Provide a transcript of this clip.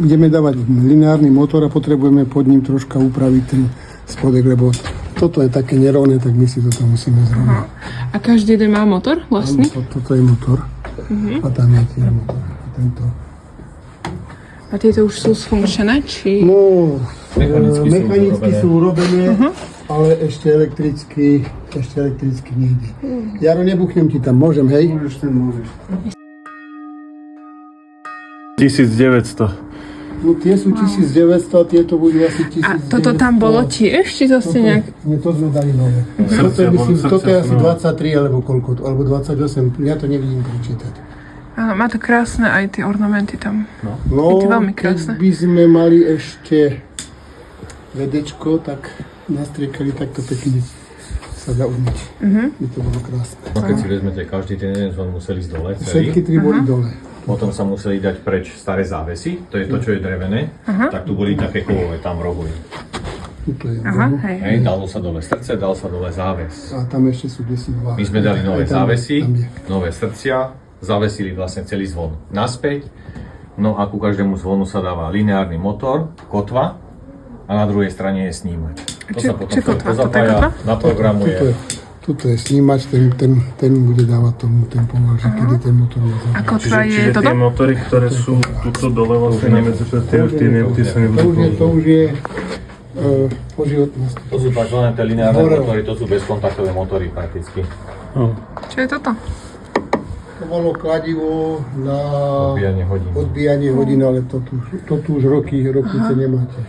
Ideme dávať lineárny motor a potrebujeme pod ním troška upraviť ten spodek, lebo toto je také nerovné, tak my si toto musíme zrovnať. A každý jeden má motor vlastný? Toto je motor a tam je tiež motor. Tento. A tieto už sú sfunkčené, či? No, mechanicky sú urobené, ale ešte elektricky nejde. Jaro, nebuchnem ti tam, môžem, hej? Môžeš. 1900. No tie sú 1900 a tieto budú asi 1900. A toto tam bolo tiež, či zase nejak? Nie, to sme dali nové. Toto je asi 23 alebo koľko, alebo 28, ja to nevidím prečítať. Áno, má to krásne aj tie ornamenty tam. No, Je to veľmi krásne. keď by sme mali ešte vedečko, tak nastriekali takto pekne sa dá umyť. By to bolo krásne. No keď si vezmete, každý ten jeden zvon museli ísť dole, Všetky celý. tri boli dole. Potom sa museli dať preč staré závesy, to je to, čo je drevené. Tak tu boli také kovové, tam rohuj. Tuto je. Aha, hej. Hej, dalo sa dole srdce, dal sa dole záves. A tam ešte sú desi dva. My sme dali nové Aj tam- závesy, tam je. nové srdcia, zavesili vlastne celý zvon naspäť. No a ku každému zvonu sa dáva lineárny motor, kotva a na druhej strane je snímač. To sa potom kotva? To je pozapája, kotva? naprogramuje. Tuto je snímač, ten bude dávať tomu ten pomer, že kedy ten motor je A kotva je Čiže toto? tie motory, ktoré sú tuto dole vlastne nemedzi, tie sa nebudú To už je po životnosti. To sú tzv. Tie lineárne Hore. motory, to sú bezkontaktové motory prakticky. Čo je toto? To bolo kladivo na Odbíjanie hodín. odbíjanie hodín, ale to tu už roky nemáte.